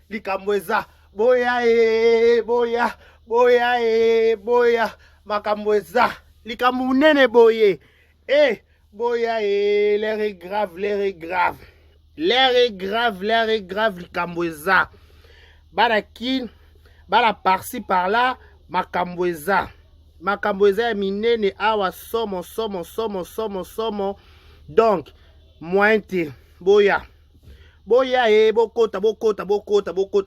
Likambweza. Boya boya. Boya. Makambweza. Likambounene boye. Boya l'air est grave. L'air est grave, Likambweza. Balakin, bala par-ci par-là, Makambweza. Makambweza minene awa somo. Donc, mointe, boya. Bokota.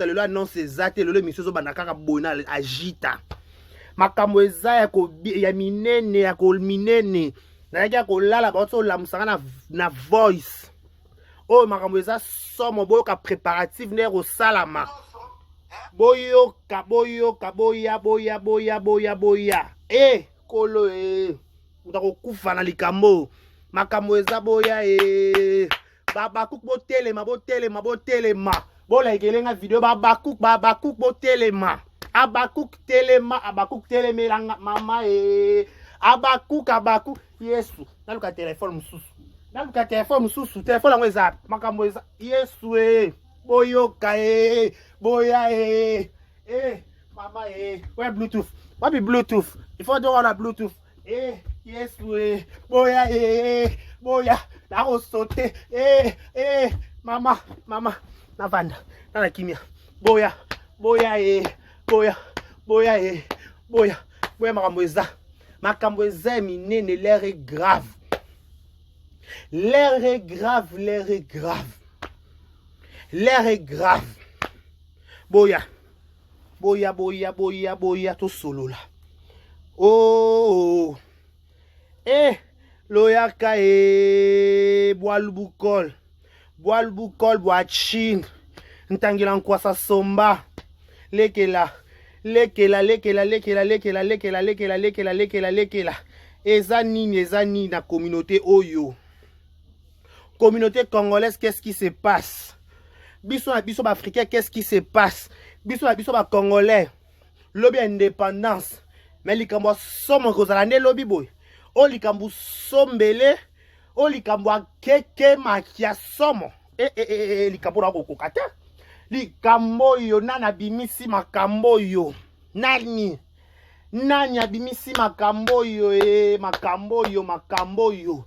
Le annonce zate, le misozo banakaka bonal agita. Makambweza ya minene, ya minene. Na kolala bato la musanga na voice. Oh, Makambweza somo boyoka préparatif nero salama. Boyoka. Kolo utako kufa na likambo. Makambweza boya Babakuk botelema. Bola ekelenga video Babakuk botelema. Abakuk telemelanga mama Abakuk. Yesu. Naluka téléphone mususu. Téléphone yango eza. Makambweza. Yesu boyoka boya mama ouais Bluetooth. What be Bluetooth? Il faut donc la Bluetooth. Yesu boya. La sauter. Mama. Navanda. Nana kimia. Boya. Makambweza minene, l'air est grave. L'air est grave. Boya, to solo là. Oh. Loyaka boalbukol, boachin. Ntangila nkwasa somba. Lekela. Eza nini na communauté oyo. Communauté congolaise, qu'est-ce qui se passe? Biso africain, qu'est-ce qui se passe? Biso congolais. Lobby indépendance. Mais likambo somo kozala nde lobby boy. O likambo sombele, o likambo keke makia somo. Likambo na kokokata. Likambo yo nana bimisi makambo yo. Nani abimisi makambo yo makambo yo.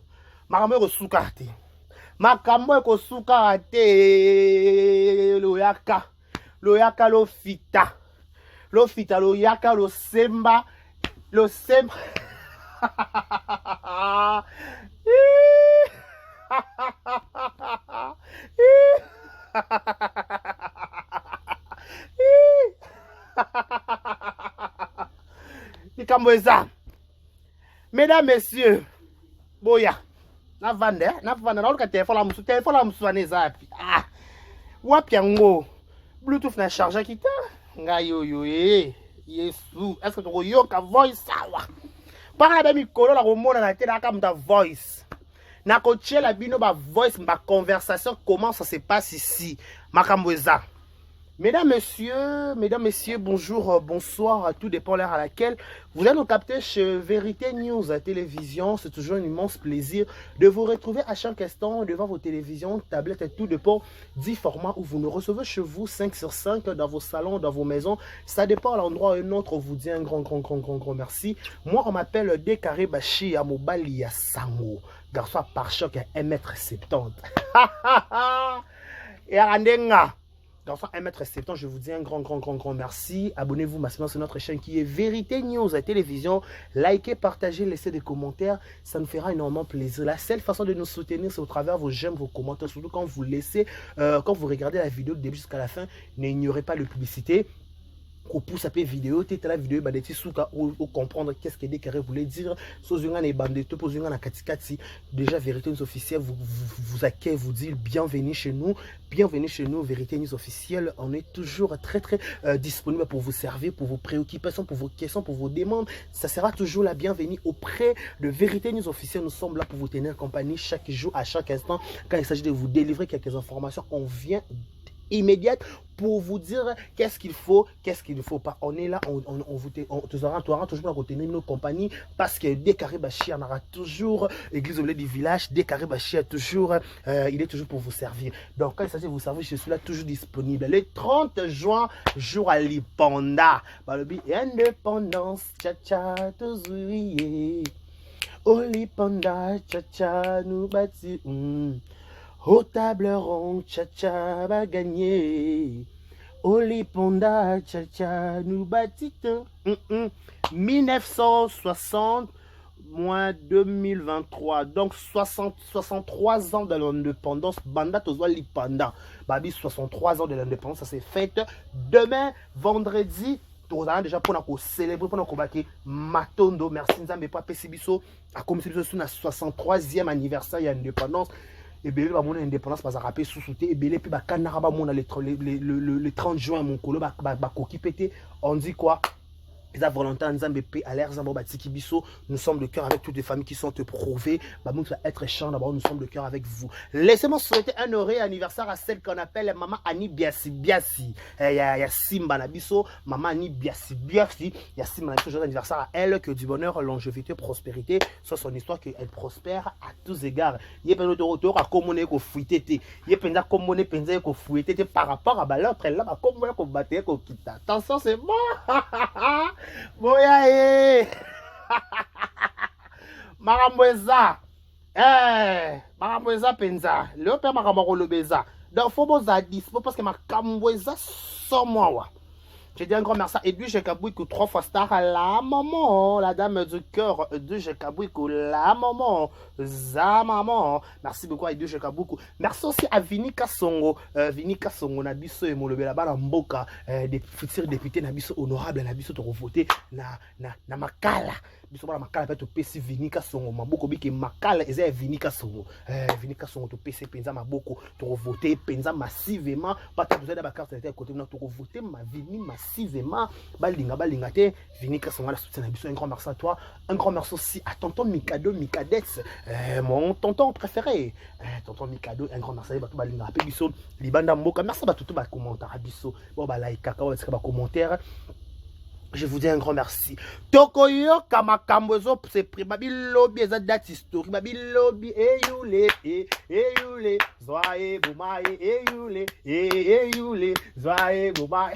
Makambo kosuka te. Makambo kosuka te. Loyaka lo fita. Loyaka lo semba. Likambweza. Mesdames, messieurs, boya. Navanda, naluka téléphone la musu aneza api. Wapi yango. Bluetooth na charger kita. Nga yo Yesu. Est-ce que tu yoka voice sawa? Parla ba mikolo la komona na tela ka mta voice. Na koche la bino ba voice ba conversation comment ça se passe ici. Makambweza. Mesdames, messieurs, bonjour, bonsoir, tout dépend l'heure à laquelle vous allez nous capter chez Vérité News à télévision. C'est toujours un immense plaisir de vous retrouver à chaque instant devant vos télévisions, tablettes et tout dépend du format où vous nous recevez chez vous 5 sur 5 dans vos salons, dans vos maisons. Ça dépend à l'endroit où un autre. On vous dit un grand merci. Moi, on m'appelle Dekare Bashi Amobali Yasango. Garçon par choc à 1m70. Et Arandenga. D'enfant 1m70, je vous dis un grand merci. Abonnez-vous massivement sur notre chaîne qui est Vérité News à télévision. Likez, partagez, laissez des commentaires. Ça nous fera énormément plaisir. La seule façon de nous soutenir, c'est au travers vos j'aime, vos commentaires. Surtout quand vous laissez, quand vous regardez la vidéo du début jusqu'à la fin, n'ignorez pas de publicité. Qu'on pousse à la vidéo, la vidéo, ou comprendre qu'est-ce que Dekare voulait dire. Déjà, Vérité News officielle vous accueille, vous dit bienvenue chez nous, Vérité News officielle. On est toujours très disponible pour vous servir, pour vos préoccupations, pour vos questions, pour vos demandes. Ça sera toujours la bienvenue auprès de Vérité News officielle. Nous sommes là pour vous tenir compagnie chaque jour, à chaque instant. Quand il s'agit de vous délivrer quelques informations, on vient immédiate pour vous dire qu'est-ce qu'il faut, qu'est-ce qu'il ne faut pas. On est là, on aura toujours à retenir nos compagnies parce que dès qu'Aribachi, on aura toujours l'église au milieu du village, dès qu'Aribachi toujours, il est toujours pour vous servir. Donc quand il s'agit de vous servir, je suis là toujours disponible. Le 30 juin, jour à Lipanda. Balobi, indépendance, tcha-tcha, tozuye. Oh Lipanda, tcha-tcha, nous bâtis. Au table ronde, tcha-tcha va gagner. Oliponda, tcha-tcha, nous bâtissons. 1960 moins 2023. Donc 63 ans de l'indépendance. Banda Tozwa Lipanda. Babi, 63 ans de l'indépendance, ça s'est fait. Demain, vendredi, on a déjà pour célébrer, pour combattre Matondo. Merci Nzambe pour Pessibiso. A comme si nous na 63e anniversaire de l'indépendance. Et bien, mon indépendance, pas à rappeler sous-souté. Et bien, puis, le 30 juin, mon colo, on dit quoi? Nous sommes de cœur avec toutes les familles qui sont prouvées. Nous être chiant d'abord, nous sommes de cœur avec vous. Laissez-moi souhaiter un heureux anniversaire à celle qu'on appelle Maman Annie Biasi Biasi. Il y a Simba Nabiso, Maman Annie Biasi Biasi. Il y a Simba Nabiso, joyeux anniversaire à elle, que du bonheur, longévité, prospérité, soit son histoire, qu'elle prospère à tous égards. Il y a plein de retours à commoner qu'on fouille. Il y a plein de commoner qu'on fouille par rapport à l'autre, là, comme on qu'on battait, qu'on quitte. Attention, c'est bon. Boya eh Marambweza Marambweza penza le père Maramoro lobeza donc faut boza dispo parce que Marambweza sans moi. Je dis un grand merci à Edwige Kabouikou, 3 fois star à la maman, la dame du cœur, Edwige Kabouikou, la maman, za maman. Merci beaucoup à Edwige Kabouikou. Merci aussi à Vini Kasongo, Nabiso et Molobé là-bas, Mboka, des futurs députés, Nabiso honorable, Nabiso te revoter, na Makala. Biso bala Makala peut te PC Vini Kasongo, Maboko Biki Makala, et Vini Kasongo. Vini Kasongo te PC Penza Maboko, te revoter, Penza massivement, pas que vous êtes à la carte de côté, te revoter, ma Vini massivement, balinga te, Vini Kasongo, la soutien Nabiso, un grand merci à toi, un grand merci aussi à tonton Mikado, Mikadets, mon tonton préféré, tonton Mikado, un grand merci à Batou Balinga, Biso, Libanda Mboka, merci à tout le commentaire, Biso, bon, bah, like, cacao, est-ce que commentaire. Je vous dis un grand merci. Tokoyo Kamakambozo, c'est pris. Babi lobby, c'est date historique. Babi lobby, youle, youle, zoae, boumae, youle, youle, zoae, boumae.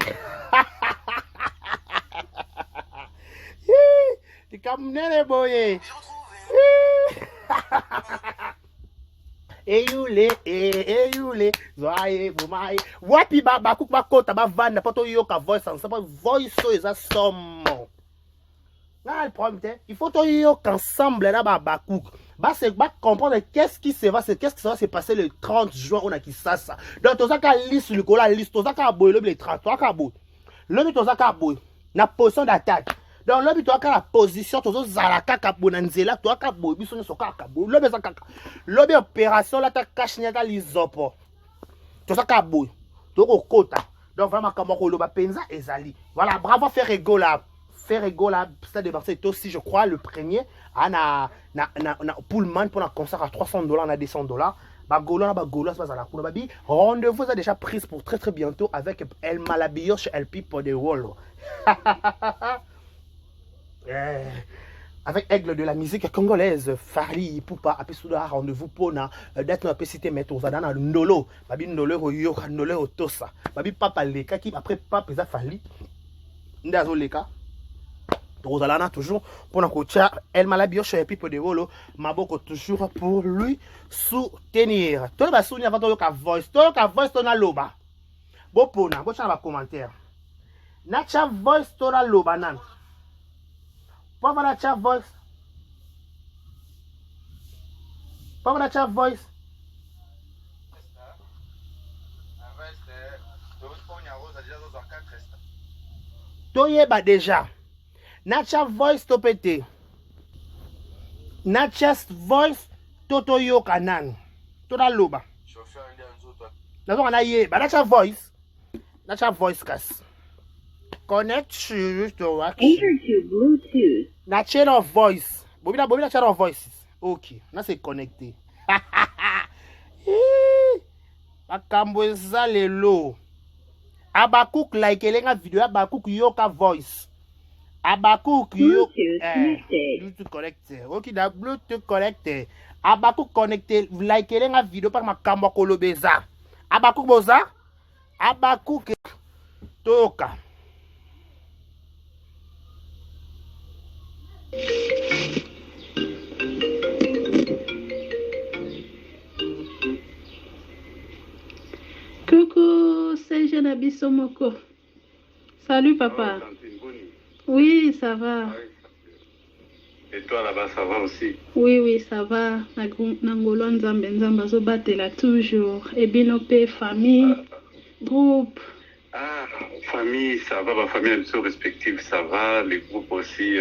Tu comme les boyés. Eyule, zoaye, bumaye. Wapi ba cook ba kota ba vanda poto yoka voice ensemble. Voice so is a somme. Là le problème il faut to yoka ensemble là ba cook. Bah c'est ba comprendre qu'est-ce qui se va se passer le 30 juin on a qui ça. Donc to zaka liste le cola liste to zaka boy le 30 to zaka boy. Le to zaka boy na position d'attaque. Donc là, tu as la position, tu as la kaka bonanzela, tu as la position, tu as la opération, là, tu as caché les opos. Tu as la boue, tu as la côte. Donc vraiment, comme on a penza et zali. Voilà, bravo, Ferrego là, Stade de Marseille, aussi, je crois, le premier, na Pullman pour un concert à $300, on a $200. Bagola, c'est pas la cour. Rendez-vous est déjà pris pour très très bientôt avec El Malabio chez El Pipo de Wolo. Avec Aigle de la musique congolaise, Fali, Poupa, Apesouda, rendez-vous pour na date na pesité mettre aux adana ndolo, babi ndolo yoka ndolo tosa, babi papa leka qui après papa ça Fali, ndazo leka. Rosalana toujours pour na coacha El Malabio chez Pipo de Wolo, Maboko toujours pour lui soutenir. Tout ba soutenir avant to voice to na loba. Bo pona, bo chana ba commentaire. Na cha voice to na loba nan. Papa na chat voice. Toye ba déjà. Na chat voice to pété. Na chat voice toto yo kanan. To da loba. Chauffeur ndi anzo toi. Na zo na ye ba na chat voice. Na chat voice kas. Connect to Bluetooth. Na channel voice. Bobina channel voices. Ok. Na c'est connecté. Makambo eza lelo. Abakuk like elenga video Abakuk yoka voice. Abakuk yo Bluetooth connecté. Ok, da Bluetooth connecté. Abakuk connecté like elenga video par makambo kolobeza. Abakuk boza. Abakuk toka. Coucou, c'est Jenabi Somoko. Salut papa. Oui, ça va. Et toi là-bas, ça va aussi? Oui, ça va. Nangolo Nzambe Nzamba Zobatela toujours. Et Binope, famille, groupe. Ah, famille, ça va, ma famille respective, ça va. Les groupes aussi, il y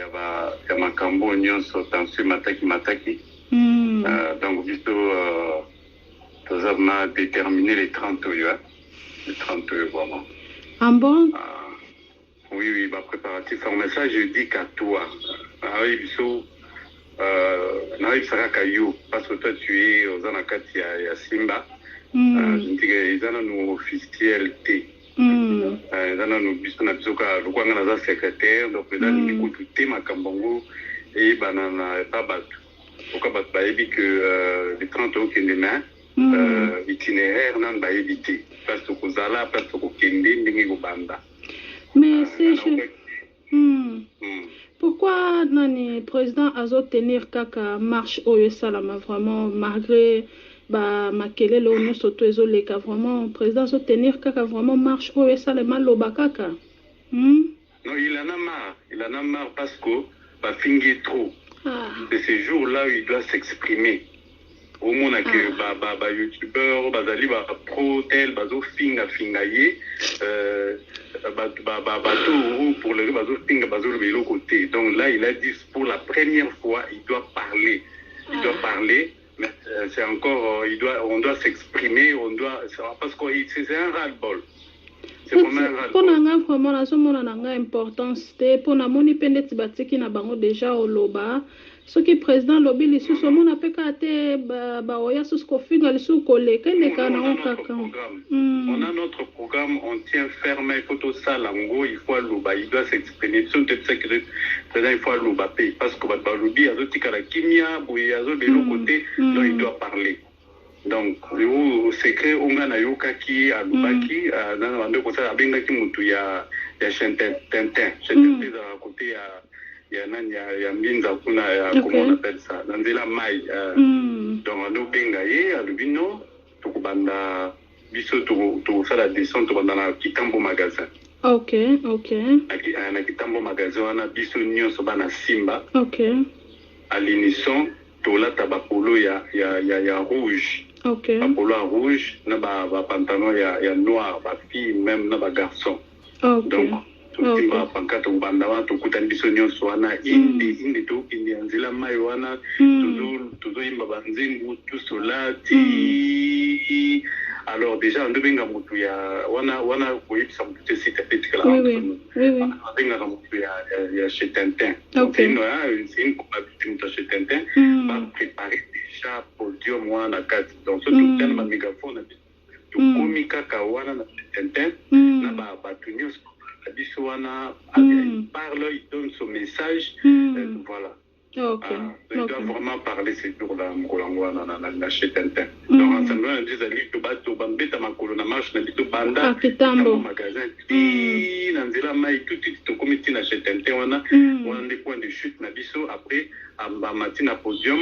a ma cambo, tension, mataki. Donc, on a déterminé les 30 euros. Les 30 euros, vraiment. Ah bon? Oui, ma préparatif. Mais ça, je dis qu'à toi. Parce que toi, tu es aux Anakati à Simba. Ils ont une officialité. Ils ont une secrétaire. Donc, ils ont une ma Kambongo et banana pas battu. Pourquoi baby que les 30 euros qui est demain, itinéraire n'a pas évité. Parce que vous allez, parce que vous avez banda. Mais c'est pourquoi le président a tenir kaka marche au salama vraiment malgré makele le nous surtout les vraiment le président a tenir kaka vraiment marche au salama loba kaka. Non, il en a marre parce que fingi trop. C'est ces jours-là où il doit s'exprimer. Au monde que youtubeur bazali pro tel bazo finga ye pour le bazo finga bazo le côté. Donc là il a dit pour la première fois il doit parler. Mais c'est encore on doit s'exprimer, parce que c'est un ras-le-bol. C'est vraiment un ras-le-bol. Pour nanga vraiment la somme nanga importance pour na moni pendeti batiki na bango déjà au loba. Ce qui est président lobby les sous mon appel kate oya sous kofinga les sous koleka les kana on a notre programme, on tient ferme, il faut tout ça lango, il faut loba, il doit s'exprimer sur le secret président il faut loba parce que ba lobby azotika la kimia boy azo de l'autre côté donc il doit parler. Donc le secret onga na yokaki a lobaki dans bande ko ça abengaki mutu ya Tintin à côté il y a Minza kuna comment on appelle ça dans la maille donc on benga ye alubino to kubanda biso to ça la descente to na Kitambo magasin. OK na Kitambo magasin wana biso nyonso bana Simba. OK à l'unisson to la tabapolo ya rouge. OK polo rouge na ba pantalon ya noir ba fille même na ba garçon. OK donc timba pankata ubanda watu kutani biso nyonso wana indi to indi anzila mai wana tuzo imba banzingu tusolati alors déjà on benga mutu ya wana koyipsa mutu site petika la benga mutu ya chez Tintin. OK c'est une compatibilité mutu chez Tintin va préparer déjà podium wana kati donc so tout tellement mégaphone to komika ka wana na Tintin na ba nyonso Biswana parle, il donne son message. Voilà. Okay. Il doit vraiment parler ces jours-là. Na chez Tintin. Donc, ensemble, on dit que bato bambeta makolo na marche na bito banda. Kitambo magasin. Nanzela mai tout comité na chez Tintin wana. On des points de chute na biso après amba matina podium.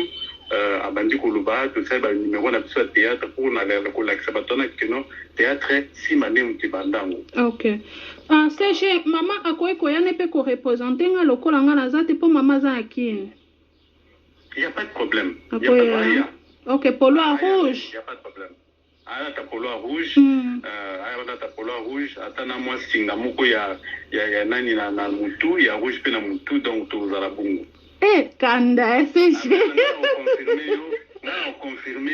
Abandi koluba tout ça numéro na biso théâtre pour na la sabatona kino théâtre si mané mtibandango. OK. CG maman akoye koyane pe ko représenter nga lokola nga na zate pour maman za akine. Il y a pas de problème. Il y a pas de problème. OK, polo à rouge. Il y a pas de problème. Ah ta polo à rouge. Ta polo à rouge atana moi singa moko ya nani na mutu ya rouge pe na mutu donc to za la bongo. Kanda CG. on confirme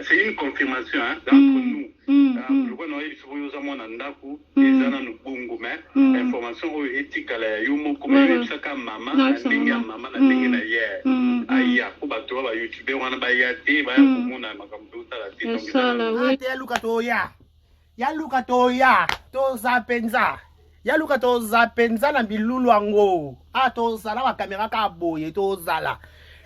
c'est une confirmation hein, d'entre nous. Le roi Noël il faut user mon andaku ezana no bongo mais information o etika la yumo comme saka mama na ndenge ya mama na ndenge na ye aya ko bato ba YouTube wana ba yati ba komona makambo tala tito sala oui ya luka toya to zapenza ya luka to zapenza na bilulu ango to zala ba kamera ka boye to zala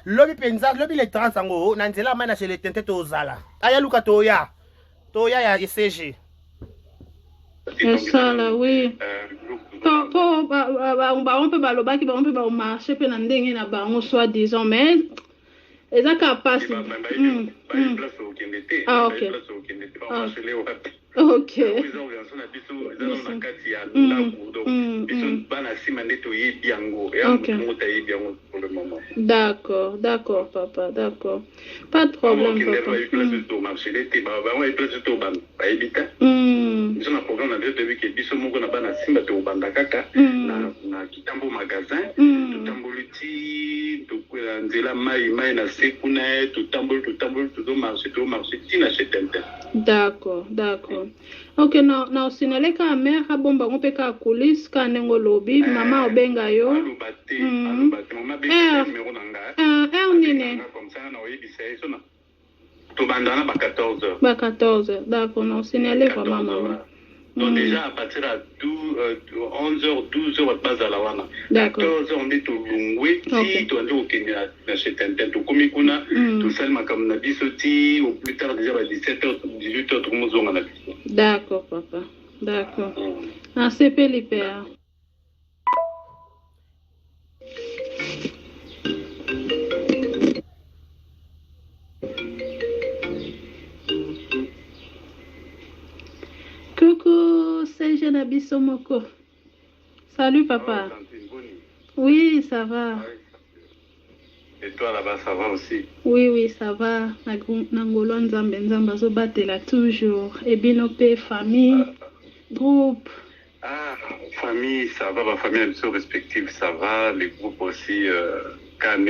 lobi penza lobi le trans ango na nzela mana chez le tente to zala ya luka toya ya ECG sala oui to on peut balobaki on peut ba marcher pe na ndenge na bango soit disant mais ezaka passe OK. D'accord, papa, d'accord. Pas de problème, papa. D'accord. Ok, na sinale ka mère ka bomba on peut ka coulis ka nengo lobby mama obenga yo nene to bandana ba 14h. Ba 14h, d'accord, na sinale kwa mama. Donc déjà à partir de 11h, 12h, base à la wana. 14h, on est au Lungwe, si tu as dit au Kenya, c'est un tel, comme il y a tout ça, comme on a dit, au plus tard, déjà à 17h, 18h, tout le monde a dit. D'accord, papa, d'accord. Ah, c'est Pélipère. Coucou, c'est Jenabi Somoko. Salut papa. Oui, ça va. Et toi là-bas, ça va aussi? Oui, ça va. Nangolo Nzamba Zobatela toujours. Et Binope, famille, groupe. Ah, famille, ça va. Ma famille, elles sont respectives, ça va. Les groupes aussi, quand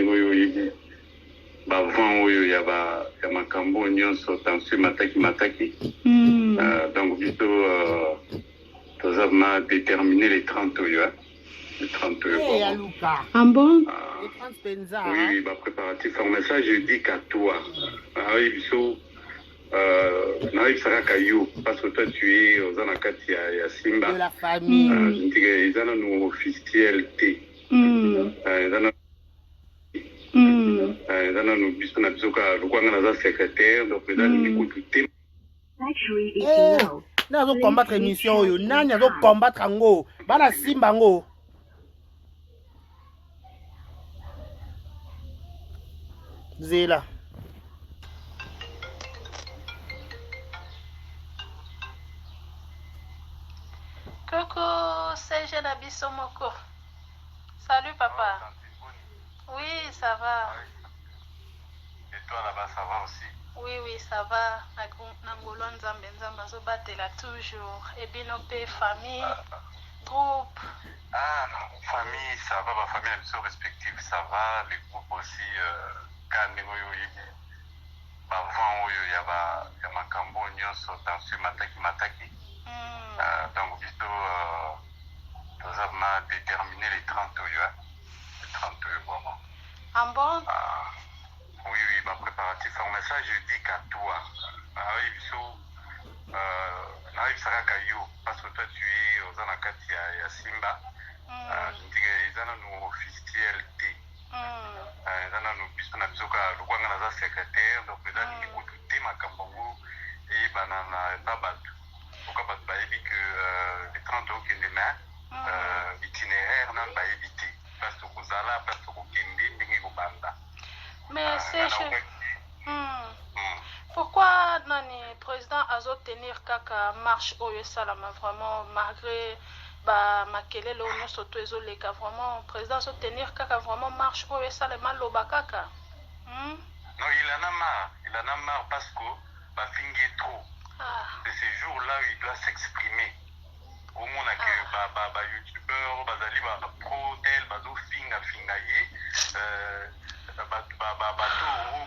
avant il y a makambo nyonso tension mataki donc plutôt nous avons déterminé les 30 euros les 30 euros bon oui bah préparatif mais ça je dis qu'à toi oui biso ça caillou parce que toi tu es aux anakati ya Simba de la famille ils ont nous officialité secrétaire donc nazo combattre émission oyo nani azo combattre ngo bana Simba ngo zela Coucou, c'est Jenabi Somoko. Salut papa. Oui, ça va. Et toi là-bas, ça va aussi? Oui, ça va. Nangolo Nzamba Zobatela toujours. Et Binope, famille, groupe. Ah, famille, ça va. Ma famille, elles sont respectives, ça va. Les groupes aussi, quand avant, il y a makambo nyonso tension mataki. Donc, plutôt, nous avons déterminé les 30 euros. 30 euros. Ah bon? Oui, ma préparatif. Mais ça, je dis qu'à toi. Parce que toi, tu es aux anakati ya Simba. Ils ont nous officialité. Ils ont nous biso na biso ka lukwanga na secrétaire. Donc, ils ont dit que tout est makambo et banana babatu. Pourquoi parce que les 30 euros qui est demain, itinéraire n'a pas évité. Parce que vous allez parce que vous banda. Mais c'est pourquoi nani président azo tenir kaka marche oyo salama vraiment malgré ba makelele oyo surtout ezoleka vraiment président azo tenir kaka vraiment marche oyo salama loba kaka non il en a marre parce que ba fingi trop de ces jours là il doit s'exprimer au monde que ba youtubeur bazali ba pro tel bazo finga ye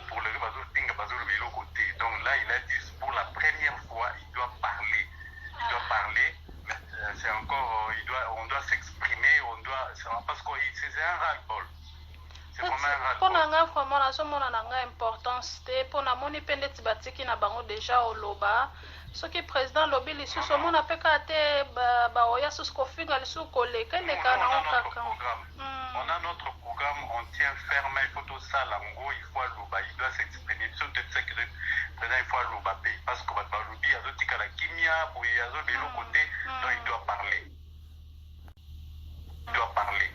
pour le bazo l'autre côté. Donc là, il a dit pour la première fois, il doit parler. Il doit parler. C'est encore, on doit s'exprimer, parce que c'est un ras-le-bol. C'est vraiment un ras-le-bol. Pour nga vraiment na so mona na nga importance te pour na moni pende tibatiki na bango déjà au loba. Ce qui président lobi lisusu mona peka te ba oya susu kofinga lisusu koleka leka na okaka. On a notre programme, on tient ferme, il faut tout ça, il faut loba, il doit s'exprimer. Sur toute sécurité, il faut loba parce que va lobi a d'autres cas la kimia, ou il y a de l'autre côté, donc il doit parler. Il doit parler.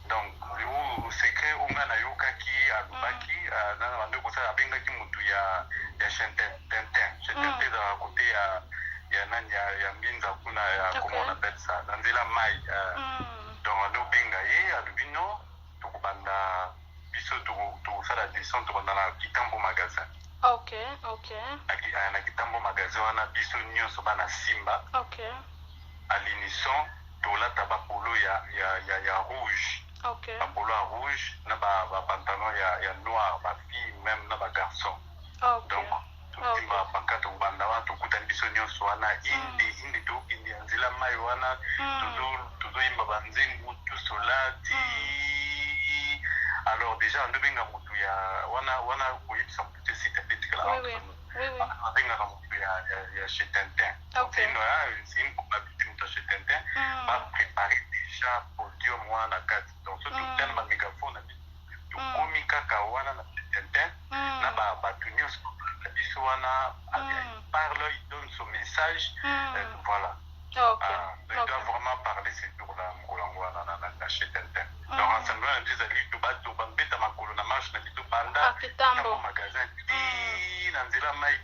Donc, le secret, on a yoka qui a lubaki, dans la deux côtés, à benga qui moutou ya Tintin. Tintin dans la côté, il y a Mbinza kuna, comment on appelle ça, dans la maille. Donc, on a benga à l'ubino, tout banda, biso tout ça la descente dans la Kitambo magasin. Ok. Na Kitambo magasin, on a biso nyonso bana simba. Ok. À l'unisson, tout là tabapolo ya rouge. Ok. Apolo à rouge, na ba pantalon ya noir, ba fille même na ba garçon. Ok. Donc tout timba pankata ubanda wa to kutani biso nyonso wana indi to indi anzila mai wana tuzo imba banzengu tout solati. Alors déjà on devenga mutu ya wana koyibisa mutu site petika la. Oui. On devenga mutu ya chez Tintin. Ok. C'est une probabilité mutu chez Tintin va préparer déjà podium wana kati. Donc surtout dans ma mégaphone tu komi kaka wana na Tintin na ba nyonso na biso wana parle, il donne son message. Voilà. Ok. Il doit vraiment parler ces jours-là, Mkolangwana na chez Tintin. Donc ensemble on dit ali to bato bambeta makolo na marche na biso banda Kitambo magasin na nzela mai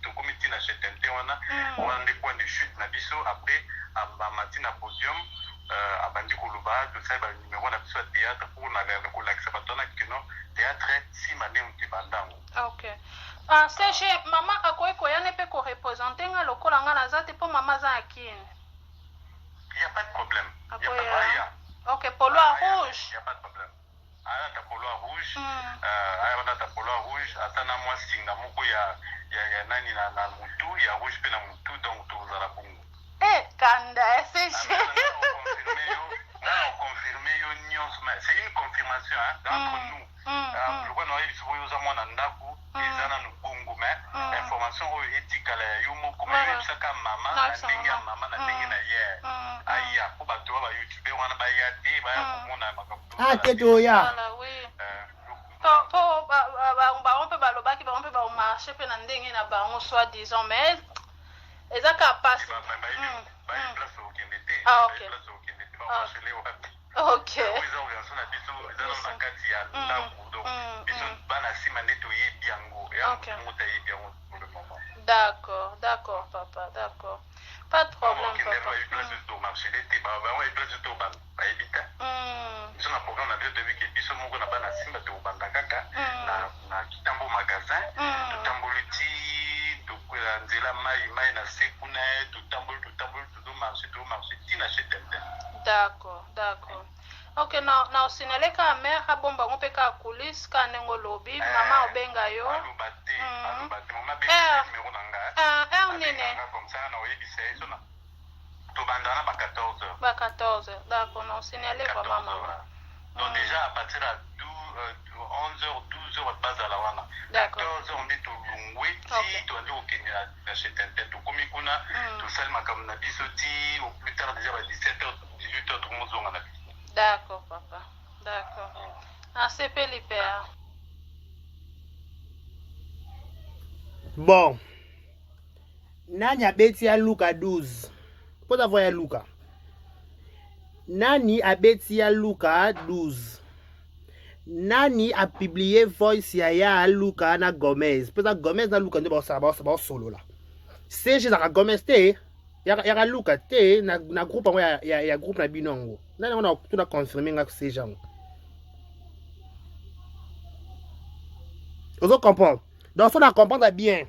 tout comité na chez Tintin wana on des points de chute na biso après à matin à podium abandi koluba tout ça ba numéro na biso théâtre pour na ko lakisa batona kino théâtre si mané mtibandango. Ok. Serge, maman akoyi koyane pe ko représenter nga lokola nga na zate po mama za akine. Il y a pas de problème. Il y a pas de problème. Ok, polo à rouge. Il y a pas de problème. Aya ta polo à rouge. Aya wana ta polo à rouge, atana moi singa moko ya nani na mutu, ya rouge pe na mutu donc to za la bongo. Kanda, Serge. On confirme yo nyonso, mais c'est une confirmation entre nous. Le quoi noyer biso yo za mwana ndako, ezana no bongo mais information o etikala yo moko mais bisaka mama na ndenge ya mama na ndenge na ye. Aya ko bato ba YouTube wana ba ya te ba ya komona makapu. Teto ya. Voilà, oui. Po ba on peut balobaki ba on peut ba marcher pe na ndenge na ba on soit disons mais ezaka passe. Ok. D'accord, papa, d'accord. Pas de problème, papa. D'accord. Ok, na osineleka mère abomba ngo peka kulis ka nengo lobi mama obenga yo. Nene. Ba 14. D'accord, na osinele kwa mama. Donc déjà à partir de 11h, 12h base à la wana. 14h on dit tout lungwe ti to andi okenya na chez Tintin to komi kuna to salma comme na bisoti au plus tard déjà à 17h, 18h tout le monde zonga na. D'accord, papa. D'accord. C'est Pélipère. Bon. Nani abeti ya Luka 12. Pour avoir ya Luka. Nani abeti ya Luka 12. Nani a publié voice ya Luka na Gomez. Pour ça Gomez na Luka ndio ba solo là. C'est chez la Gomez te. Ya Luka te na groupe ngo ya groupe na binongo. Nani on a tout a confirmé nga ces gens. Vous comprenez? Donc faut comprendre bien.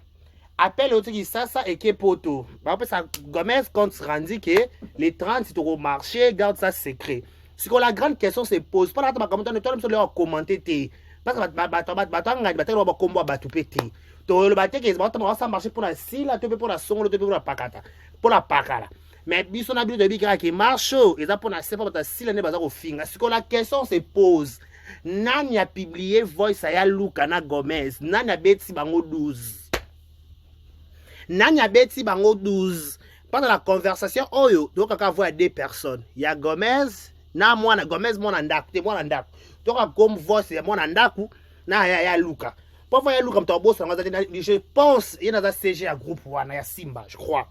Appelle au truc ça et que poto. Après ça Gomez compte rendu que les 30 c'est au marché, garde ça secret. Ce que la grande question se pose, pas là tu vas commenter, tu vas commenter te. Parce que combo ba tout pété. to le baté que ça marcher pour la sila to pour la songo to pour la pakata pour la pakala mais biso na bino de bikara qui marche et ça pour la sepa ta sila ne baza ko finga siko la question se pose nani a publié voice ya Luka na Gomez nani a beti bango 12 nani a beti bango 12 pendant la conversation oyo donc aka voir deux personnes il y a Gomez na mwana Gomez mwana ndaku te mwana ndaku donc comme voice ya mwana ndaku na ya Luka pour voir ya Luka mto boss je pense il y a dans CG à groupe wana ya Simba je crois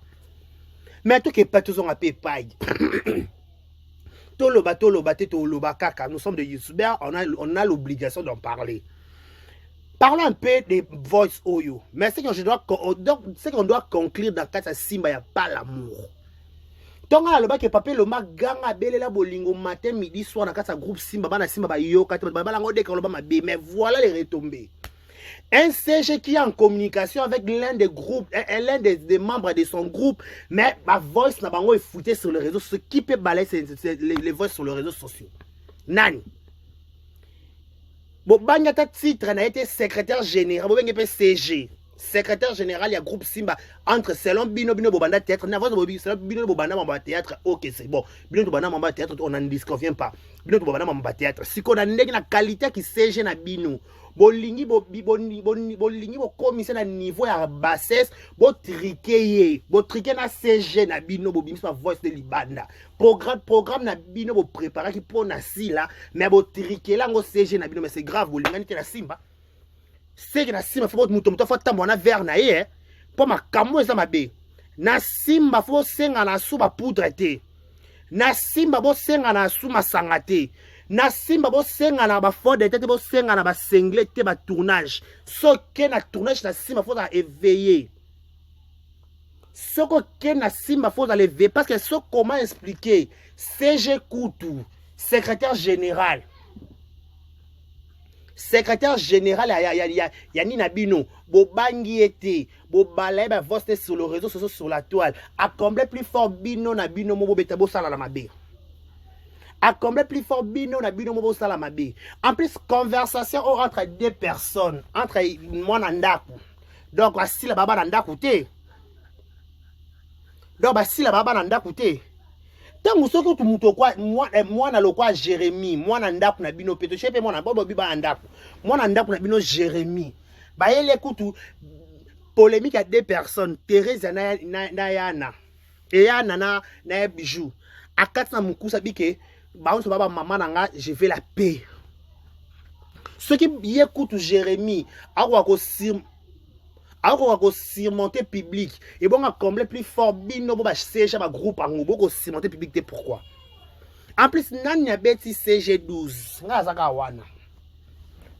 mais tout que pas tous on a payé paille Toloba kaka, nous sommes des youtubeurs, on a l'obligation d'en parler. Parlons un peu des voice oyo. Mais c'est qu'on doit conclure dans Kata Simba, il n'y a pas l'amour. Donc, le bac est papé, le mag ganga belle la bolingo matin, midi, soir, dans Kata groupe Simba, bana Simba, ba yo, Kata, mais voilà les retombées. Un CG qui est en communication avec l'un des groupes, l'un des membres de son groupe, mais ma voice n'a pas foutu sur les réseaux, ce qui peut balayer les voix sur les réseaux sociaux. Nani. Bon, Banyata titre n'a été secrétaire général, bon, ben, CG. Secrétaire général, il y a groupe Simba entre selon Bino Bobanda théâtre, selon Bino Bobanda Mamba théâtre, ok c'est bon. Bino Bobanda Mamba théâtre, on n'en disconvient pas. Bino Bobanda Mamba théâtre. Si on a la qualité qui CG na Bino. Bolingi bo commissaire na niveau ya bassesse bo triquer na CG na bino bo bimisa voice de libanda programme na bino bo préparer qui pour na sila mais bo triquer là ngo CG na bino mais c'est grave bolingani te na Simba c'est que na Simba faut muto faut tambo na vers na ye pour makambo eza mabe na Simba faut senga na suba poudre te na Simba bo senga na suma sangate na Simba bo senga na ba fond de tête bo senga na ba singlet te ba tournage so que na tournage na Simba faut éveiller ce que na Simba faut éveiller parce que ce comment expliquer CG Koutou secrétaire général ya Nina Bino bo bangi ete bo balay ba voix sur le réseau social sur la toile a combler plus fort Bino na Bino mo beta bo sala la mabe à combler plus fort Bino na Bino Mobo Salamabe. En plus, conversation entre deux personnes, entre moi et Ndaku. Donc, si la baba Ndaku te. Donc, si la baba Ndaku te. Tant que tu muto quoi, moi na lo quoi Jérémy, moi na Ndaku na Bino Peto, je sais pas moi na bobo biba Ndaku. Moi na Ndaku na Bino Jérémy. Bah, il écoute polémique à deux personnes, Thérèse na Yana. Et Yana na Bijou. À 400 Moukou Sabike. Maman nanga, je vais la paix. Ce qui écoute Jérémy, à surmonter public, et bon, à combler plus fort, bino, bah, CG, ma groupe, à ngou, surmonter public, pourquoi? En plus, nana beti CG12, nga wana.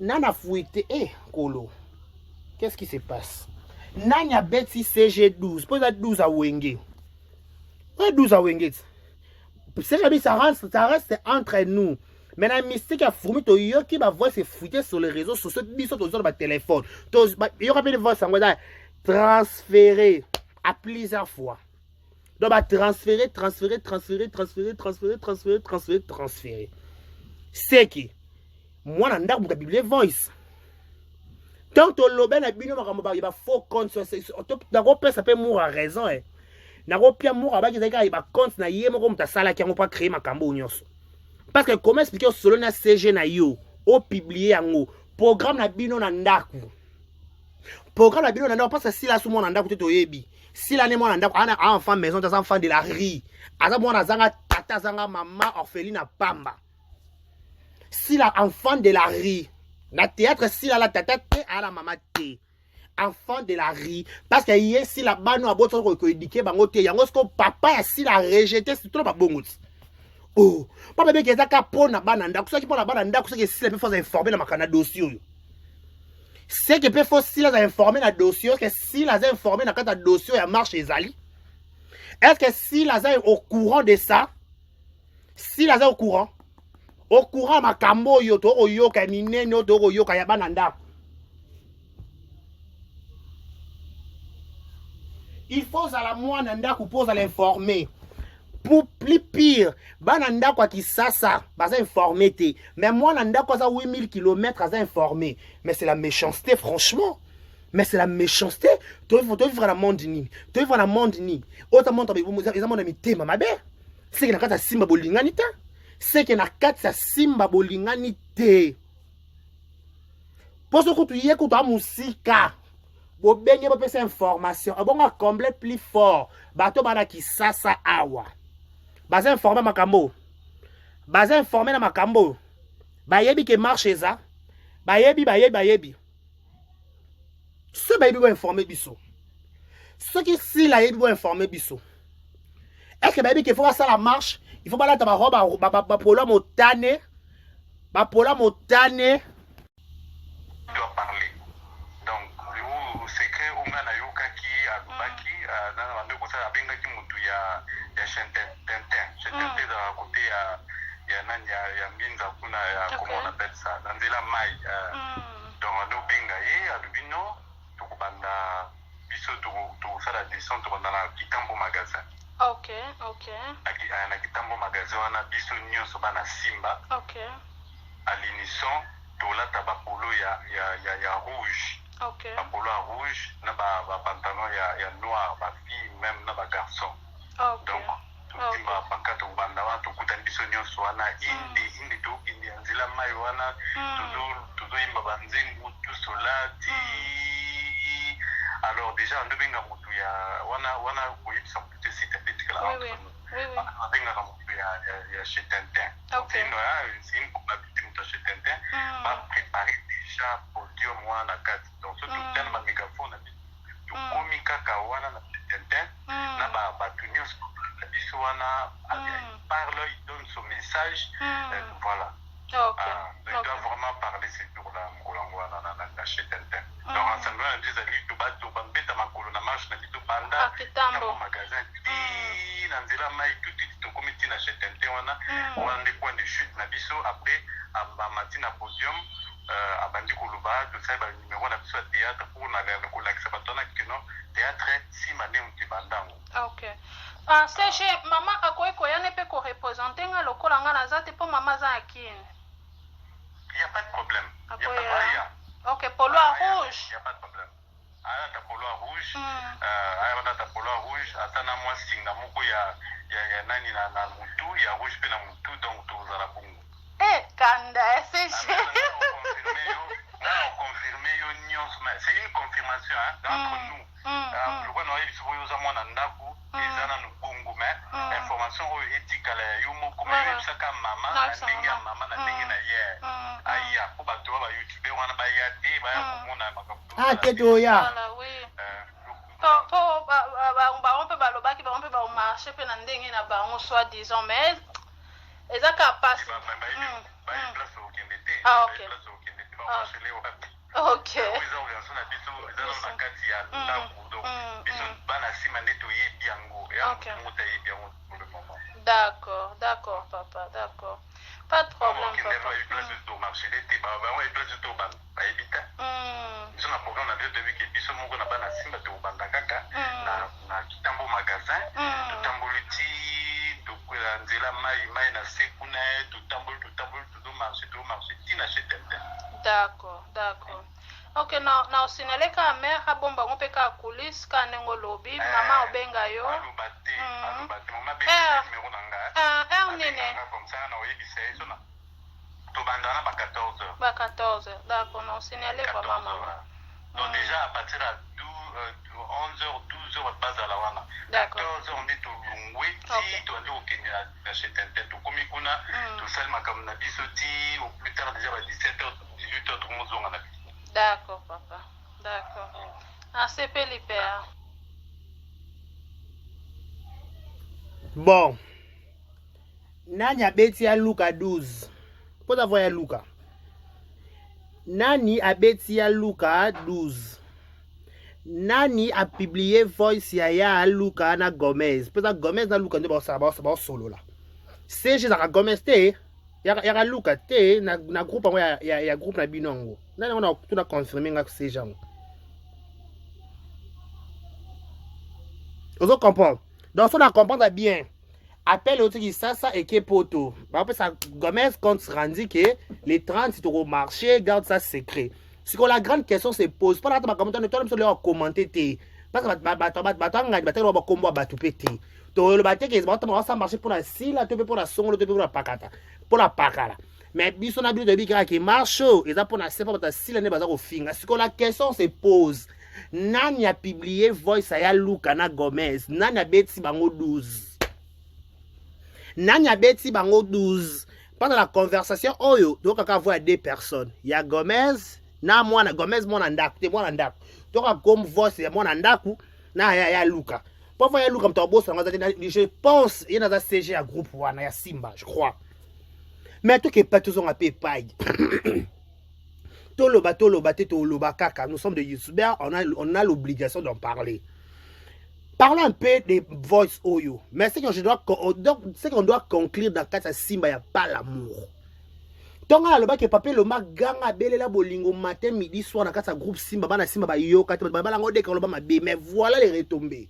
Nana fouité, Kolo. Qu'est-ce qui se passe? Nana beti CG12, pose à 12 à Wenge. 12 à Wenge. Ça reste entre nous. Mais la mystique a fourmi to yo qui va voir se foutre sur les réseaux sociaux, biso to sur le téléphone. Il y aura des voix transférer à plusieurs fois. Donc transférer. C'est qui moi nanda ku Bible voice. Tant to lobe na bino makambo ba faux compte d'abord ça peut mourir à raison na kopia moko abaki zaka ba compte na ye moko mutasala ki ngo pa créer makambo nyonso parce que comment expliquer solo na CG na yo o publier yango programme na bino na ndaku parce que si la sous mon ndaku te toyebi si la ne mon ndaku ana enfant maison des enfants de la rue aza mwana zanga tata zanga maman orpheline na pamba si la enfant de la rue na théâtre si la tata te à la maman te enfant de la rue parce que hier si la bano a boto ko éduquer bango te yango sko papa si la rejeter c'est trop pas bon oh papa be ke zaka pona bana ndaku so ki pona bana ndaku so ke si peut faut informer na makana dossier c'est que peut faut si la informer na dossier que si la informer na kata dossier ya marche ezali est-ce que si la est au courant de ça si la est au courant makambo yo to yo ka minene to yo ka ya bana ndaku. Il faut à la moine ndaku pose à l'informer. Pour plus pire, bananda quoi qui ça, basa informé mais moi nanda quoi ça 8000 km à informer. Mais c'est la méchanceté franchement. Mais c'est la méchanceté. Tu veux vivre dans le monde ni. Tu veux vivre dans le monde ni. Autant monde mi tema mabe. C'est que na kata simba bolingani te. C'est que na kata simba bolingani te. Pour ce que tu y es que tu as musika. Bo benye bo pesa information. Bon à combler plus fort. Bato bana ki sasa awa. Baza informer makambo. Baza informer na makambo. Bayebi ke marche za. Bayebi. Ceux qui vont informer biso. Ceux qui si la vont informer biso. Est-ce que qu'il faut ça la marche, il faut pas la tabac ba polo motane. Ba polo motane. Doit parler. Donc le secret on a yoka ki abaki na bande ko ça benga ki mutu ya Tintin da côté ya nani ya mbinza kuna ya comment on appelle ça dans la maille donc on benga alubino to kubanda biso to sala descente dans la kitambo magasin. OK. Na kitambo magasin wana biso nyonso bana simba. OK. À l'unisson to la tabapolo ya rouge. OK. Apolo à rouge na ba pantalon ya noir ba fille même na ba garçon. OK. Donc tutima pankato banda wana to kutani biso nyonso wana indi to indi anzila mai wana tuzo imba banzengu tout solati. Alors déjà on devient mutu ya wana koyi sa petite site petite là. Oui. On devient mutu ya chez Tintin. OK. C'est une compatibilité mutu chez Tintin. Va préparer déjà podium wana carte. Donc ce tout tellement mégaphone to komi kaka wana na Tintin na ba tunios la biso wana parle, il donne son message. Voilà. OK. Il doit vraiment parler ces jours-là na chez Tintin. Donc ensemble on dit ali to ba to bambeta makolo na marche na bitu banda kitambo magasin na nzela mai to comité na chez Tintin wana on des points de chute na biso après à matina podium abandi kuluba to ça ba numéro na biso théâtre pour na ko l'accès batona que non théâtre si mané mtibandango. OK. Seche mama akoyi koyane pe ko représenter nga lokola nga na zate po mama za akine. Il y a pas de problème. Il y a pas de problème. OK, polo à rouge. Il y a pas de problème. Aya ta polo à rouge. Aya wana ta polo à rouge atana moi singa moko ya nani na mutu ya rouge pe na mutu donc to za la bongo. Kanda seche. On confirmé yo nyonso mais c'est une confirmation entre nous. Le quoi no yebi soyo za mwana ndako ezana no bongo mais information o etikala yo moko mais saka mama na ndenge ya mama na ndenge na ye. Aya ko ba to ba YouTube wana ba ya te ba ya komona makapu. Keto ya. Voilà, oui. Po ba on peut ba lobaki ba on peut ba marcher pe na ndenge na ba on soit disons mais ezaka passe. OK. OK. D'accord, papa, d'accord. Pas de problème, papa. D'accord. OK, na osineleka mère abomba ngo peka kulisi ka nengo lobi mama obenga yo. Nene. Comme ça na oyebisa eso na. To bandana ba 14h. Ba 14h. D'accord, na osineleka mama. Donc déjà à partir de 11h 12h base la wana. 14h on dit to lungwe ti to andi okenya na chez Tintin to komi kuna to salma comme na biso ti au plus tard déjà à 17h 18h tout le monde zonga na. D'accord, papa. D'accord. C'est Pélipère. Bon. Nani abeti ya Luka 12. Pour avoir ya Luka. Nani abeti ya Luka 12. Nani a publié voice ya Luka na Gomez. Pour Gomez na Luka ndio ba solo la. C'est chez la Gomez te. Ya Luka te na groupe ya groupe na binongo. Nani on a tout confirmé nga ces gens. Vous comprenez? Donc ça on comprendre bien. Appelle au qui ça et qui poto. Après ça Gomez compte rendu que les 30 c'est au marché garde ça secret. C'est que la grande question se pose. Pas la commentaire, toi, tu dois commenter. Parce que tu combo batu pété. To le baté que ça marcher pour la sila, tu peux pour la son, tu peux pour la pakata. Pour la pakala. Mais biso na biso de bika qui marche, et ça pour la sepa ta sila ne baza ko finga. C'est que la question se pose. Nani a publié voice ya Lucana Gomez. Nani a beti bango 12. Nani a beti bango 12. Pendant la conversation, oyo, donc on voit deux personnes. Il y a Gomez, na moi Gomez mon andaku, te mon andaku. Donc comme voice ya mon andaku, na ya Luka. Pour voir Luka comme ton boss, je pense il y a dans CG à groupe wana ya Simba, je crois. Mais tout qui pas tous on a payé paille. Toloba kaka, nous sommes des youtubeurs, on a l'obligation d'en parler. Parlons un peu des voice oyo. Mais c'est qu'on doit conclure dans Kata Simba, il n'y a pas l'amour. Donc, le bas que papa le ma ganga belle la bolingo matin, midi, soir dans Kata groupe Simba, bana Simba, ba yo, Kata, mais voilà les retombées.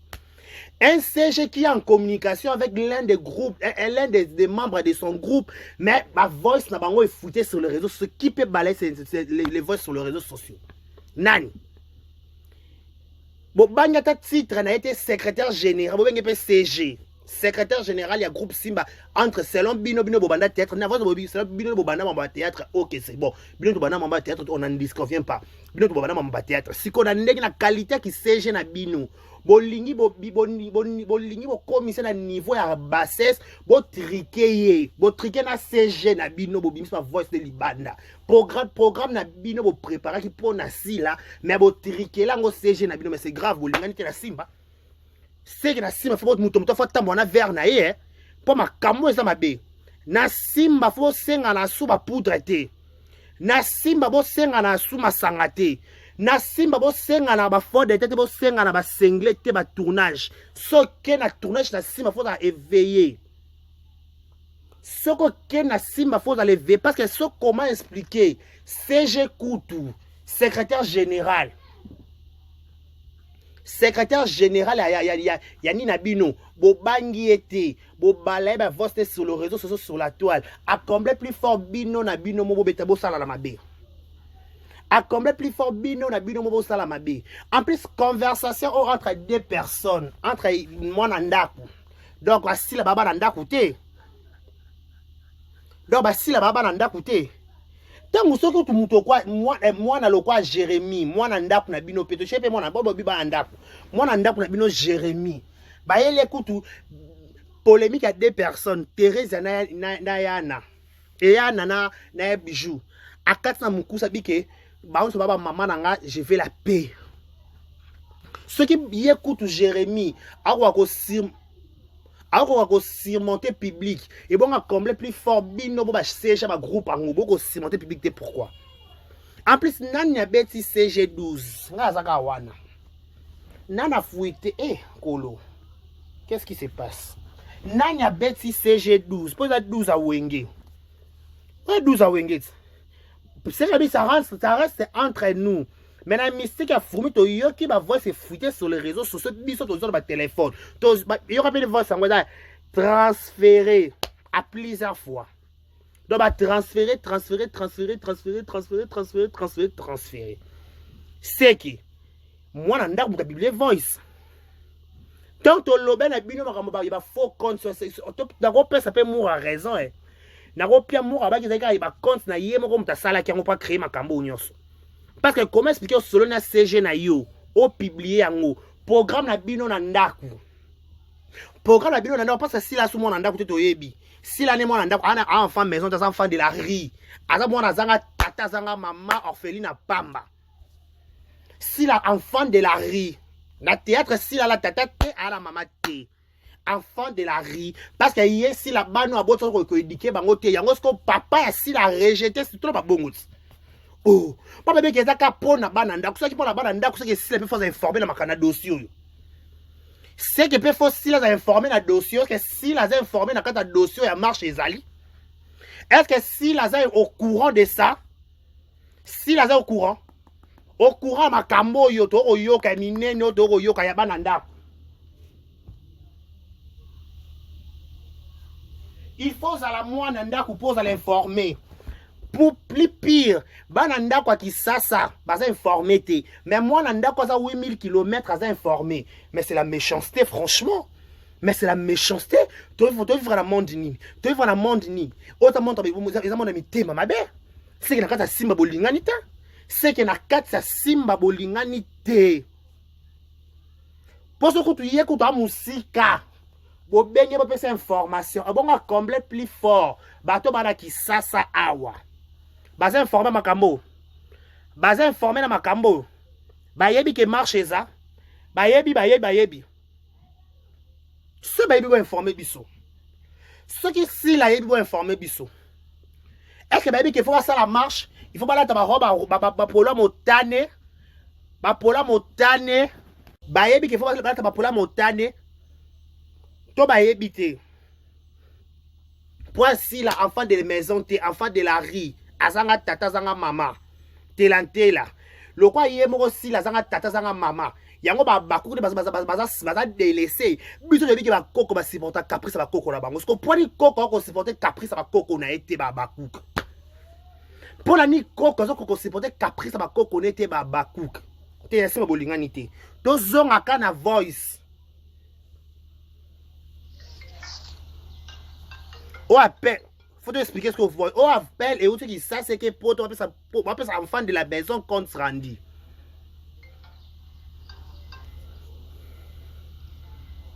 Un CG qui est en communication avec l'un des groupes, l'un des membres de son groupe, mais ma voice n'a pas est foutée sur les réseaux, ce qui peut balayer les voices sur les réseaux sociaux. Nani. Bon, Banyata titre n'a été secrétaire général, bon, CG. Secrétaire général, il y a groupe Simba entre selon Bino Bobanda théâtre, selon Bino Bobanda Mamba théâtre, ok c'est bon. Bino Bobanda Mamba théâtre, on n'en disconvient pas. Bino Bobanda Mamba théâtre. Si on a la qualité qui CG na Bino, bolingi bo commissaire na niveau ya bassesse, bo triquer na CG na Bino bo bimisa voice de libanda. Programme na Bino bo préparer qui pour na sila, mais bo triquer là ngo CG na Bino, mais c'est grave bolingani te na Simba. C'est que na Simba faut muto faut tambona vers na ye pour ma kamo eza mabe. Na Simba faut senga na suba poudre te. Na Simba bo senga na suma sangate. Na Simba bo senga na ba fond de tête bo senga na ba singlet te ba tournage. So que na tournage na Simba faut éveiller. Ce que na Simba faut éveiller parce que ce comment expliquer CG Koutou, secrétaire général. Secrétaire général, il y a Nina Bino, Bobangi était, Bobalay, vote sur le réseau social, sur la toile. A combler plus fort Bino, na Bino, Mobo Betabo Salamabé. A combler plus fort Bino, na Bino, Mobo Salamabé. En plus, conversation entre deux personnes, entre moi et Ndaku. Donc, si la baba Ndaku te. Donc, si la baba Ndaku te. Tant que moi na lokwa Jérémy, moi na ndaku na bino peto chepe moi na bobo biba ndaku. Moi na ndaku na bino Jérémy. Ba yele kutu polémique à deux personnes, Thérèse na Yana. Et Yana na bijou. Akatna mukusa bike ba on se baba maman nanga, je vais la paix. Ce qui écoute Jérémy, akwa ko alors qu'on surmonter public et bon à combler plus fort bino ba CG ba groupe en go surmonter public pourquoi en plus nanya beti CG12 ngazaka wana nana fuite kolo qu'est-ce qui se passe nanya beti CG12 posa 12 à wenge 12 à wenge c'est ça reste entre nous. Maintenant, mystique a fourmi to yo qui va voir se fuiter sur les réseaux sociaux, biso to sur le téléphone. Yo rappelle voir ça transférer à plusieurs fois. Donc bah transférer. C'est qui moi na ndaku ka Bible voice. Donc to lobe na bino makambo ba faux compte sur d'accord peut ça peut mourir raison na ko pia mourir ba ki zaka ba compte na yemo ko mutasala ki ngo pas créer makambo nyonso. Parce que comment expliquer selon la CG na yo au publier yango programme na bino na ndaku. Programme na bino na ndaku parce que si la sous mon ndaku te toyebi. Si la ne mon ndaku ana enfant maison des enfants de la rue. Aza mwana zanga tata zanga maman orpheline à Pamba. Si la enfant de la rue na théâtre si la tata te à la maman te. Enfant de la rue parce que hier si la bano aboto ko éduquer bango te yango sko papa si la rejeter c'est trop pas bon. Oh, papa bébé qui est pona bananda, que ce qui pona bananda, que ce qui si peut faire informer dans ma dossier. C'est que peut faire si les informer dans dossier, que si les informer dans le dossier il marche les ali. Est-ce que si les est au courant de ça? Si les est au courant ma kambo yo to yo ka minene to yo ka ya bananda. Il faut à la moine nanda pour poser l'informer. Pour plus pire, bananda quoi qui ça, baza informé te. Mais moi, nanda quoi ça 8000 km à informé. Mais c'est la méchanceté, franchement. Mais c'est la méchanceté. Tu veux vivre dans le monde ni. Tu veux vivre dans le monde ni. Autant monde avec vous, ils ont mon ami tema mabe. C'est que na kata simba bolingani te. C'est que na kata simba bolingani te. Pour ce que tu y es, que tu as musika. Bo benye bo pesa information. Bon à combler plus fort. Bato bana ki ça awa. Baza informé makambo. Baza informé na makambo. Bayebi ke marche ça. Bayebi. Ce bayebi bo informé biso. Ce qui si la yebi bo informé biso. Est-ce que bayebi ke faut ça la marche, il faut bala ta ba polo motane. Ba polo motane. Bayebi ke faut bala ta ba polo motane. To bayebi te. Point si la enfant de la maison te, enfant de la rue. Azanga tata zanga mama telantela lokwa ye moko si la zanga tata zanga mama yango bakuku baza délaissé biso de biki ba koko ba supporter caprice ba koko la bango parce que pour ni koko ko supporter caprice ba koko na été ba bakuku pour la ni koko ko supporter caprice ba koko na été ba bakuku te yesa bolingani te to zonga kana voice o appel. Faut te expliquer ce que vous voyez. On appelle et où tu dis ça, c'est que pour toi, on appelle ça enfant de la maison compte rendu.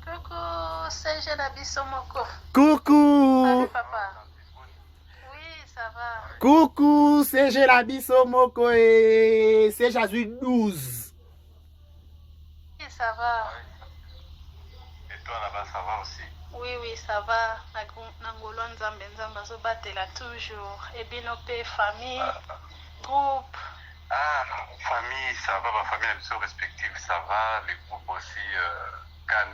Coucou, c'est Jenabi Somoko. Coucou. Salut papa. Oui, ça va. Coucou, c'est Jenabi Somoko et c'est Jésus 12. Oui, ça va. Et toi là-bas, ça va aussi? Oui, ça va. Nangolo Nzambe Nzamba zo batela toujours. Et bino pe famille, groupe. Ah, famille, ça va, ma famille respective, ça va. Les groupes aussi, quand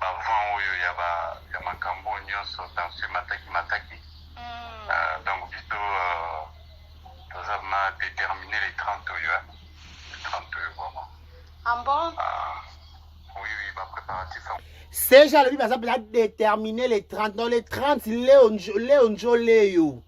avant, il y a ma cambo, nyonso, tension, mataki. Donc, plutôt, nous avons déterminé les 30 euros. Les 30 euros, vraiment. Ah bon? Oui, ma préparatif. C'est déjà le exemple a déterminé les 30. Dans les 30, Léonjo Léo.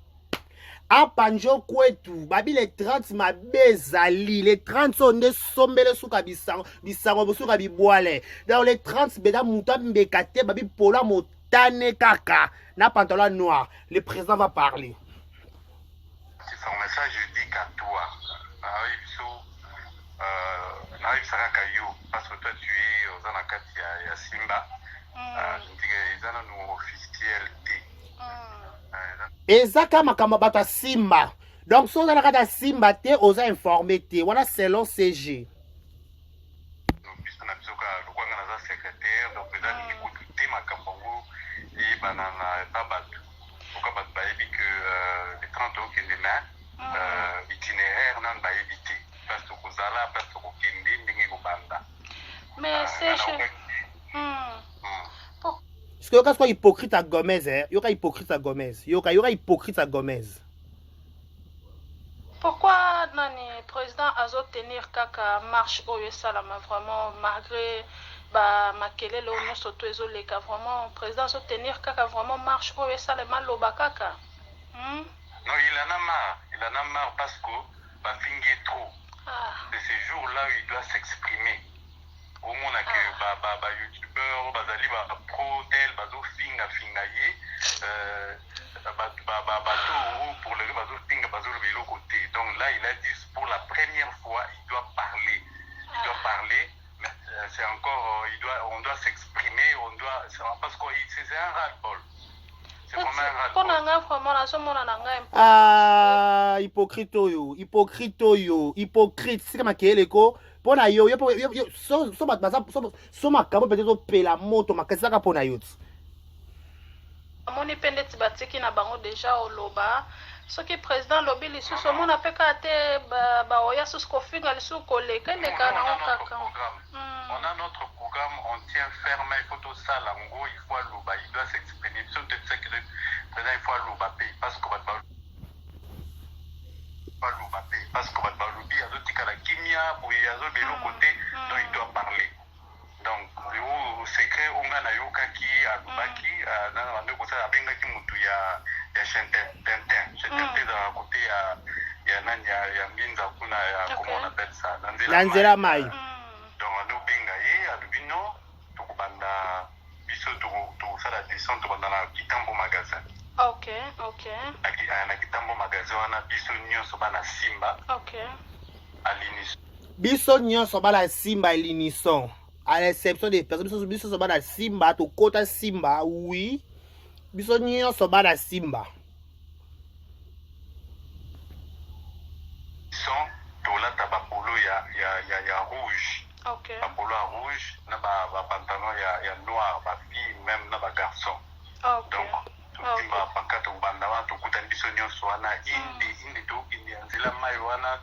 A Panjo Kwetu. Babi les 30 ma bezali. Les 30 sont des sombele souka bisango souka biboale. Dans les 30, beda mouta mbekate babi pola motane kaka. Na pantalon noir. Le président va parler. C'est son message, je dis qu'à toi. Parce que toi tu es aux Anakati à Simba. Ils ont officiel Ezaka makamba bata Simba. Donc si on a la Simba te aux informé te. Voilà selon CG. Donc puisqu'on a besoin de secrétaire, donc les gens qui écoutent ma campagno et banana pas battu. Pourquoi pas baby que les 30 euros qui est demain itinéraire non ba éviter parce que vous allez parce que vous kindé ndingi kubanda. Mais c'est Parce que yoka soit hypocrite à Gomez, hein. Yoka hypocrite à Gomez. Yoka hypocrite à Gomez. Pourquoi le président a tenir kaka marche oyo salama vraiment malgré ba makelele ono soto ezoleka vraiment président a tenir kaka vraiment marche oyo salama loba kaka. Non, il en a marre parce que ba fingi trop. De ces jours-là, il doit s'exprimer. Au moins que youtubeur bazali ba pro tel bazo finga pour le bazo finga bazo le côté. Donc là il a dit pour la première fois il doit parler. Mais c'est encore on doit s'exprimer, parce que c'est un ras-le-bol. C'est vraiment un ras-le-bol. Hypocrite c'est comme keleko pona yo so makambo peut-être pela moto makasaka pona yo amoni pende tibatiki na bango déjà oloba soki président lobi lisusu omona peka te ba oya susu kofinga lisusu koleka leka na okaka. On a notre programme, on tient ferme, il faut tout ça lango, il faut loba, il doit s'exprimer sur des secrets. Il faut loba parce que parce que Baloubi a d'autres cas la kimia pour y avoir de l'autre côté dont il doit parler. Donc au secret on a yoka qui a Lubaki dans le côté à Benga qui mutu ya Tintin Chetente dans la côté ya Mbinza kuna ya comment on appelle ça Nanzela Mai. Donc nous bengaye albino tukubanda biso to sala descente tukubanda na Kitambo magasin. Ok. Na Kitambo magasin wana biso nyonso bana Simba. Ok. Alinis. Biso nyonso bana Simba Elinison. À l'exception des personnes biso bana Simba to kota Simba, oui. Biso nyonso bana Simba. Sont tolata bapolo ya rouge. Ok. Bapolo ya rouge na ba pantalon ya noir ba fille même na ba garçon. Ok. Donc timba pankata ubanda wa tokuta biso nyonso wana inde to inde nzela mai wana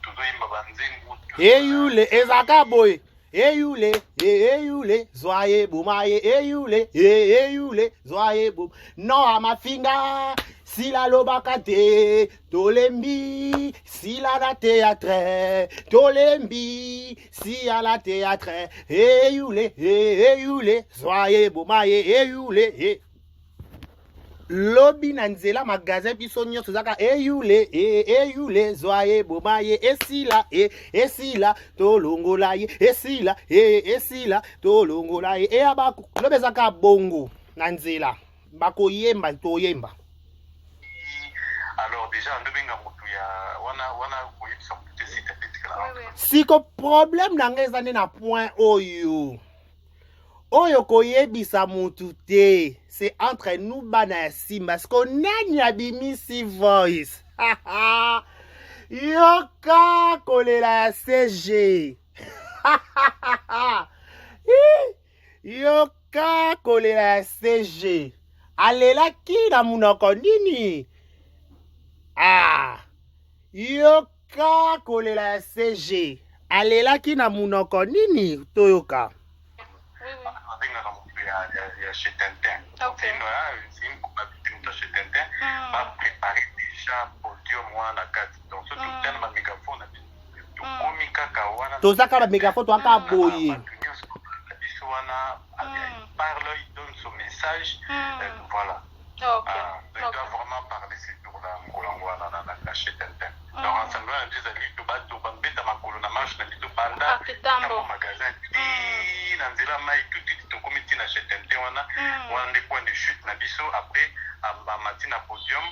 tuzo imba banzengu. Eyule ezaka boy. Eyule zoye bumaye eyule zoye bum. No amafinga sila lobakate tolembi sila na théâtre tolembi si à la théâtre eyule zoye bumaye eyule lobi na nzela magasin biso nyonso zaka eyule zoye bomaye esila tolongola ye esila tolongola ye eyabaku lobi ezaka bongo na nzela bakoyemba toyemba. Alors déjà ndobenga mutu ya wana koyebisa mutu site petikala. Siko problème na ngeza na point oyo koyebisa mutu te, c'est entre nous bana Simba parce qu'on nani abimisi voice. Yoka kolela CG. Yoka kolela CG. Alela ki na munoko nini? Yoka kolela CG. Alela ki na munoko nini toyoka? Il y a chez Tintin. C'est une compatibilité chez Tintin. Va préparer déjà podium wana kati. Donc ce tout ma mégaphone to komika kawana. Tozaka ba mégaphone to aka boye. Biso wana il parle, il donne son message. Voilà. Il doit vraiment parler ces jours-là ngolangwana na chez Tintin. Donc ensemble on dit ali to ba to bambeta makolo na marche na bito banda. Kitambo magasin. Na nzela mai tout comité na chez Tintin wana des points de chute na biso après à matina podium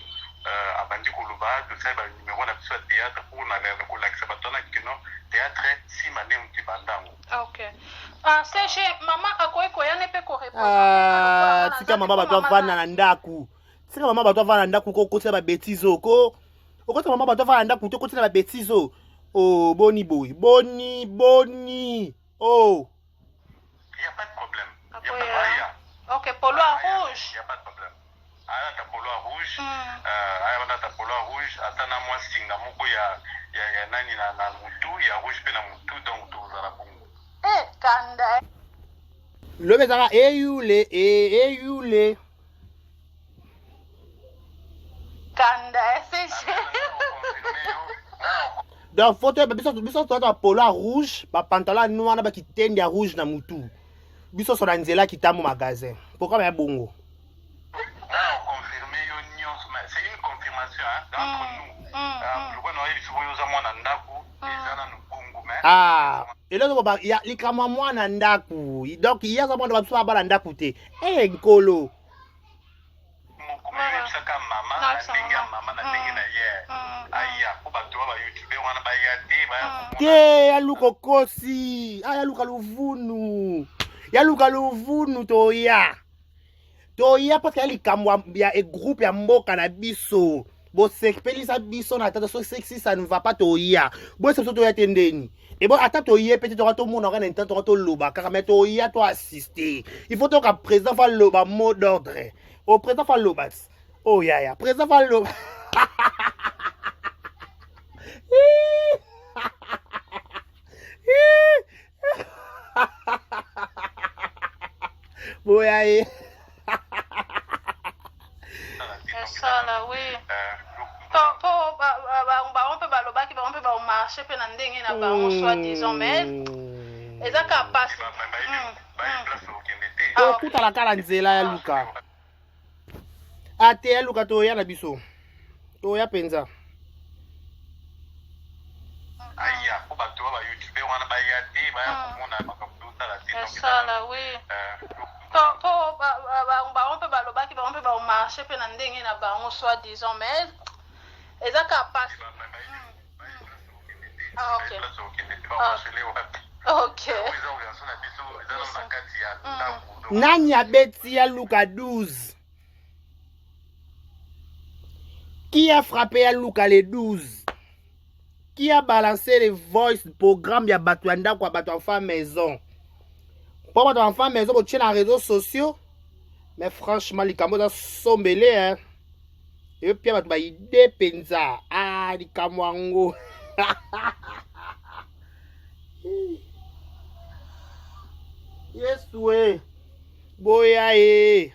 abandi koloba tout ça ba numéro na biso théâtre pour na ko l'accès batona kino théâtre si mané mti bandango. Ok. CG mama akoy koyane pe ko répondre. Tika mama bato vana na ndaku. Tika mama bato vana na ndaku ko kotela ba bêtises ko. Okota mama bato vana na ndaku to kotela ba bêtises. Oh boni boy. Boni. Oh. Il y a pas de problème. Ok, polo à rouge. Il y a pas de problème. Ta polo à rouge. Ta polo à rouge. Atana moi singa moko ya nani na mutu ya rouge pe na mutu donc to za la bongo. Kanda. Le bezaka eyule. Kanda CG. Donc photo biso to polo rouge, ba pantalon noir na ba kitende ya rouge na mutu. Biso so na nzela Kitambo magasin. Pourquoi ba bongo? Confirmé yo nyonso, mais c'est une confirmation d'entre nous. Le bon oyebi so yo mwana ndaku ezana no bongo mais. Eloko ba ya likama mwana ndaku. Donc iya za mwana baso ba ndaku te. Nkolo. Saka mama na ndenge na ye. Aya ko bato ba YouTube wana ba ya te ba. Te aluko kosi. Aluka luvunu. Yaluka luvunu toya parce que likamwa ya e groupe ya mboka na biso bo sekpelisa biso na tata so sexy ça ne va pas toya bo c'est surtout ya tendeni et bon ata toye petit to to mona na intento to loba car mais toya to assister il faut que président fa loba mot d'ordre au président fa loba oh ya président fa loba Boyaye. Ça là oui. On peut baloba qui on peut ba marcher pe na ndenge na ba on soit disons mais ezaka passe. Kuta la kala nzela ya Luka. Ate ya Luka to ya na biso. Oya penza. Aya, pour bateau, ba YouTube, on a ba yati, ba on a ba computer la site. Ça là, oui. On peut balobaki, on peut ba marcher pe na ndenge na ba on soit disons mais eza capable. Ah OK. OK. Nani abeti ya Luka 12? Qui a frappé à Luka les 12? Qui a balancé les voice programme ya bato ya ndako ya bato enfant maison? Pour bato enfant maison, vous tiens les réseaux sociaux. Mais franchement, les cameaux sont mêlés, hein. Et puis, bato ba idée penza. Ah, les kamwango. Yes, ouais. Boya, eh.